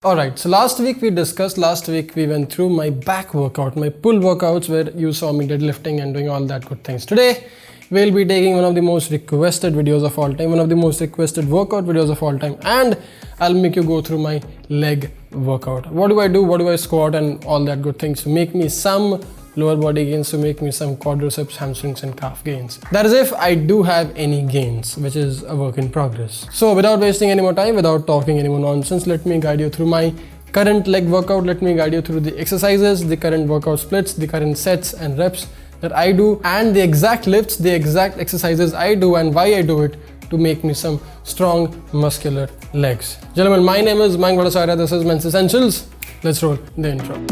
Alright, so last week we went through my back workout, my pull workouts where you saw me deadlifting and doing all that good things. Today, we'll be taking one of the most requested videos of all time, one of the most requested workout videos of all time, and I'll make you go through my leg workout. What do I do? What do I squat and all that good things to make me some lower body gains, to make me some quadriceps, hamstrings and calf gains. That is if I do have any gains, which is a work in progress. So without wasting any more time, without talking any more nonsense, let me guide you through my current leg workout. Let me guide you through the exercises, the current workout splits, the current sets and reps that I do, and the exact lifts, the exact exercises I do and why I do it to make me some strong muscular legs. Gentlemen, my name is Mayank Bhattacharya. This is Men's Essentials. Let's roll the intro.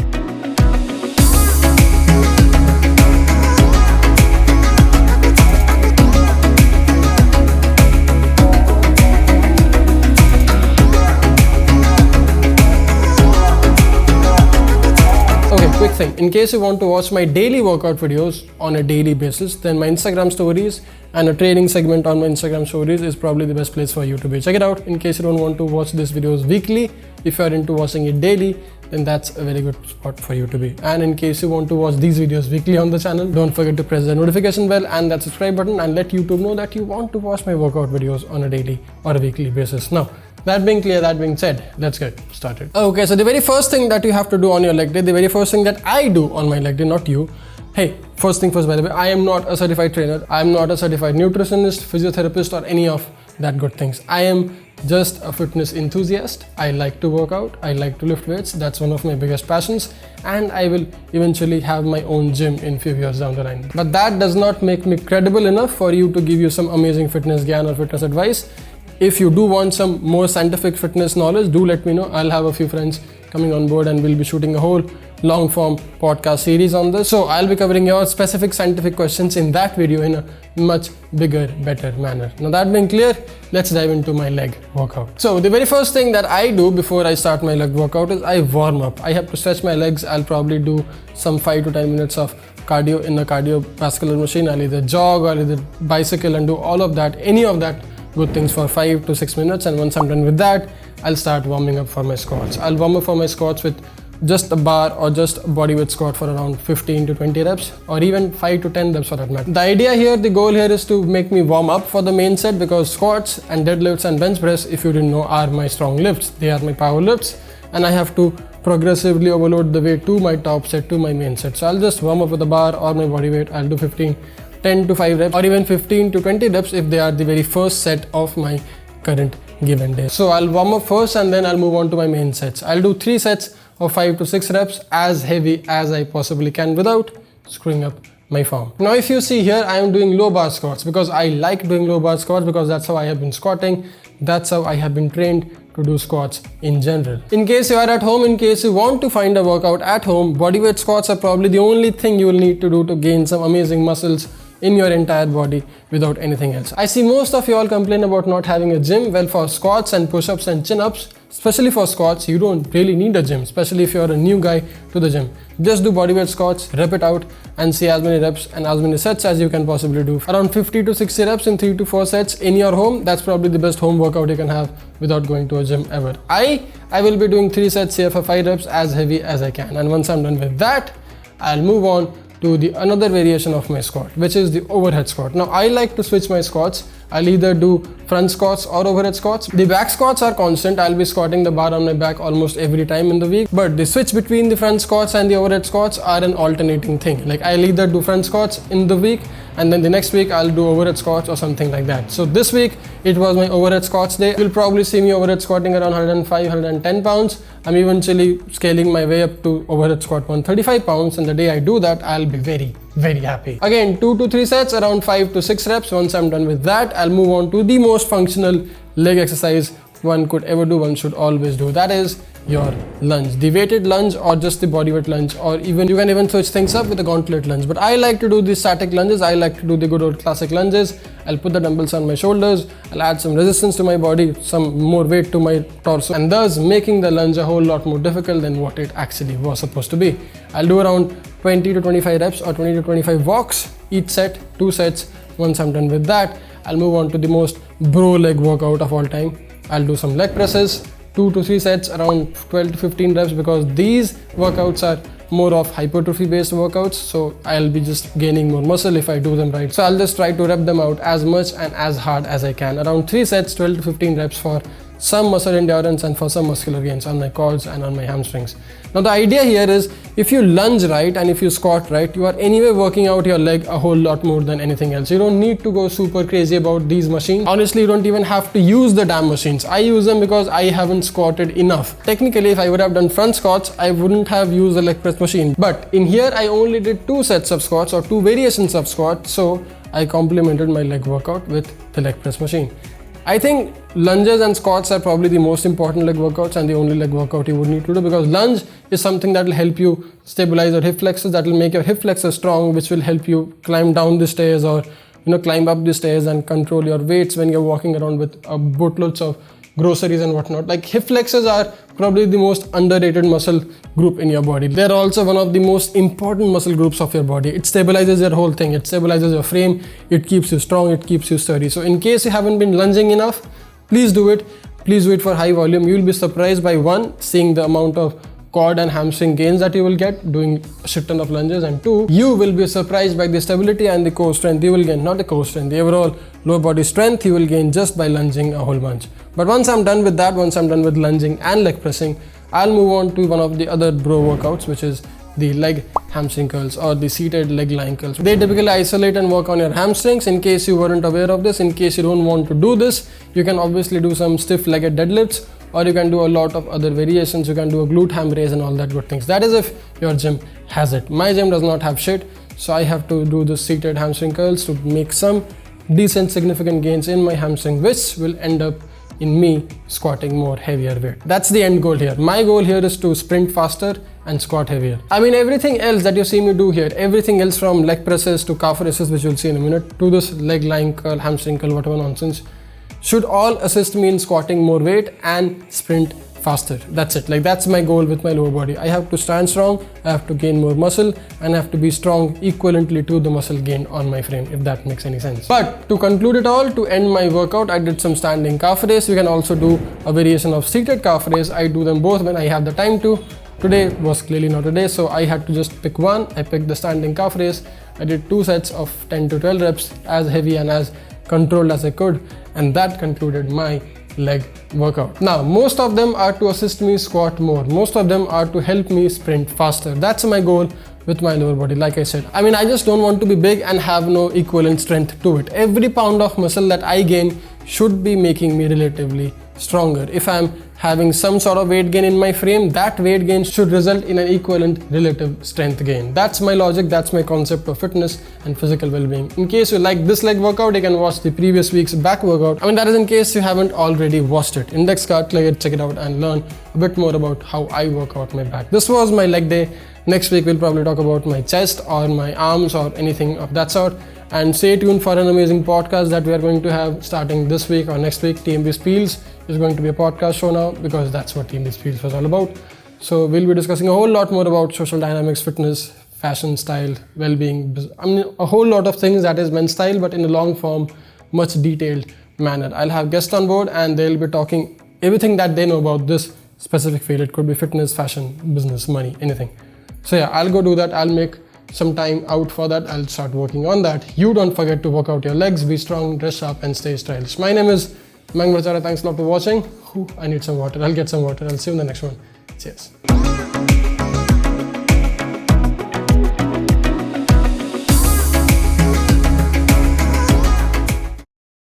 Quick thing, in case you want to watch my daily workout videos on a daily basis, then my Instagram stories and a training segment on my Instagram stories is probably the best place for you to be. Check it out. In case you don't want to watch these videos weekly, if you are into watching it daily, then that's a very good spot for you to be. And in case you want to watch these videos weekly on the channel, don't forget to press the notification bell and that subscribe button and let YouTube know that you want to watch my workout videos on a daily or a weekly basis. Now, that being clear, that being said, let's get started. Okay, so the very first thing that you have to do on your leg day, the very first thing that I do on my leg day, not you. Hey, first thing first, by the way, I am not a certified trainer. I am not a certified nutritionist, physiotherapist or any of that good things. I am just a fitness enthusiast. I like to work out. I like to lift weights. That's one of my biggest passions. And I will eventually have my own gym in few years down the line. But that does not make me credible enough for you to give you some amazing fitness gyan or fitness advice. If you do want some more scientific fitness knowledge, do let me know. I'll have a few friends coming on board and we'll be shooting a whole long form podcast series on this. So I'll be covering your specific scientific questions in that video in a much bigger, better manner. Now that being clear, let's dive into my leg workout. So the very first thing that I do before I start my leg workout is I warm up. I have to stretch my legs. I'll probably do some 5 to 10 minutes of cardio in a cardiovascular machine. I'll either jog or either bicycle and do all of that, any of that good things for 5 to 6 minutes, and once I'm done with that, I'll start warming up for my squats. I'll warm up for my squats with just a bar or just a bodyweight squat for around 15 to 20 reps or even 5 to 10 reps for that matter. The idea here, the goal here is to make me warm up for the main set, because squats and deadlifts and bench press, if you didn't know, are my strong lifts. They are my power lifts and I have to progressively overload the weight to my top set, to my main set. So I'll just warm up with a bar or my bodyweight. I'll do 10 to 5 reps or even 15 to 20 reps if they are the very first set of my current given day. So I'll warm up first and then I'll move on to my main sets. I'll do 3 sets of 5 to 6 reps, as heavy as I possibly can without screwing up my form. Now if you see here, I am doing low bar squats because I like doing low bar squats, because that's how I have been squatting. That's how I have been trained to do squats in general. In case you are at home, in case you want to find a workout at home, bodyweight squats are probably the only thing you will need to do to gain some amazing muscles in your entire body without anything else. I see most of you all complain about not having a gym. Well, for squats and push-ups and chin-ups, especially for squats, you don't really need a gym, especially if you're a new guy to the gym. Just do bodyweight squats, rep it out and see as many reps and as many sets as you can possibly do. Around 50 to 60 reps in 3 to 4 sets in your home. That's probably the best home workout you can have without going to a gym ever. I will be doing 3 sets here for 5 reps, as heavy as I can. And once I'm done with that, I'll move on to the another variation of my squat, which is the overhead squat. Now I like to switch my squats. I'll either do front squats or overhead squats. The back squats are constant. I'll be squatting the bar on my back almost every time in the week, but the switch between the front squats and the overhead squats are an alternating thing. Like I'll either do front squats in the week and then the next week I'll do overhead squats or something like that. So this week it was my overhead squats day. You'll probably see me overhead squatting around 105, 110 pounds. I'm eventually scaling my way up to overhead squat 135 pounds, and the day I do that, I'll be very, very happy. Again, 2 to 3 sets, around 5 to 6 reps. Once I'm done with that, I'll move on to the most functional leg exercise one could ever do, one should always do. That is your lunge, the weighted lunge or just the bodyweight lunge, or even you can even switch things up with a gauntlet lunge. But I like to do the static lunges. I like to do the good old classic lunges. I'll put the dumbbells on my shoulders, I'll add some resistance to my body, some more weight to my torso, and thus making the lunge a whole lot more difficult than what it actually was supposed to be. I'll do around 20 to 25 reps or 20 to 25 walks each set, 2 sets. Once I'm done with that, I'll move on to the most bro leg workout of all time. I'll do some leg presses, 2 to 3 sets around 12 to 15 reps, because these workouts are more of hypertrophy based workouts, so I'll be just gaining more muscle if I do them right. So I'll just try to rep them out as much and as hard as I can. Around 3 sets, 12 to 15 reps for some muscle endurance and for some muscular gains on my quads and on my hamstrings. Now the idea here is, if you lunge right and if you squat right, you are anyway working out your leg a whole lot more than anything else. You don't need to go super crazy about these machines. Honestly, you don't even have to use the damn machines. I use them because I haven't squatted enough. Technically, if I would have done front squats, I wouldn't have used the leg press machine. But in here, I only did 2 sets of squats or 2 variations of squats, so I complemented my leg workout with the leg press machine. I think lunges and squats are probably the most important leg workouts and the only leg workout you would need to do, because lunge is something that will help you stabilize your hip flexors, that will make your hip flexors strong, which will help you climb down the stairs or climb up the stairs and control your weights when you're walking around with boatloads of groceries and whatnot. Like, hip flexors are probably the most underrated muscle group in your body. They're also one of the most important muscle groups of your body. It stabilizes your whole thing. It stabilizes your frame. It keeps you strong. It keeps you sturdy. So in case you haven't been lunging enough, please do it. Please do it for high volume. You will be surprised by, one, seeing the amount of quad and hamstring gains that you will get doing a shit ton of lunges, and 2, you will be surprised by the stability and the core strength you will gain. Not the core strength, the overall lower body strength you will gain just by lunging a whole bunch. But once I'm done with that, once I'm done with lunging and leg pressing, I'll move on to one of the other bro workouts, which is the leg hamstring curls or the seated leg lying curls. They typically isolate and work on your hamstrings. In case you weren't aware of this, in case you don't want to do this, you can obviously do some stiff legged deadlifts, or you can do a lot of other variations. You can do a glute ham raise and all that good things. That is if your gym has it. My gym does not have shit, so I have to do the seated hamstring curls to make some decent significant gains in my hamstring, which will end up in me squatting more heavier weight. That's the end goal here. My goal here is to sprint faster and squat heavier. I mean, everything else that you see me do here, everything else from leg presses to calf raises, which you'll see in a minute, to this leg lying curl, hamstring curl, whatever nonsense, should all assist me in squatting more weight and sprint faster. That's it. Like, that's my goal with my lower body. I have to stand strong, I have to gain more muscle, and I have to be strong equivalently to the muscle gained on my frame, if that makes any sense. But to conclude it all, to end my workout, I did some standing calf raise. You can also do a variation of seated calf raise. I do them both when I have the time to. Today was clearly not a day, so I had to just pick one. I picked the standing calf raise. I did 2 sets of 10 to 12 reps, as heavy and as controlled as I could, and that concluded my leg workout. Now, most of them are to assist me squat more. Most of them are to help me sprint faster. That's my goal with my lower body. Like I said, I mean, I just don't want to be big and have no equivalent strength to it. Every pound of muscle that I gain should be making me relatively stronger. If I'm having some sort of weight gain in my frame, that weight gain should result in an equivalent relative strength gain. That's my logic, that's my concept of fitness and physical well-being. In case you like this leg workout, you can watch the previous week's back workout. I mean, that is in case you haven't already watched it. Index card, click it, check it out and learn a bit more about how I work out my back. This was my leg day. Next week we'll probably talk about my chest or my arms or anything of that sort. And stay tuned for an amazing podcast that we are going to have starting this week or next week. TMB Spiels is going to be a podcast show now, because that's what TMB Spiels was all about. So we'll be discussing a whole lot more about social dynamics, fitness, fashion, style, well-being. I mean, a whole lot of things that is men's style, but in a long form, much detailed manner. I'll have guests on board and they'll be talking everything that they know about this specific field. It could be fitness, fashion, business, money, anything. So yeah, I'll go do that. I'll make some time out for that. I'll start working on that. You don't forget to work out your legs, be strong, dress sharp and stay stylish. My name is Mayank Bhattacharya. Thanks a lot for watching. I need some water. I'll get some water. I'll see you in the next one. Cheers.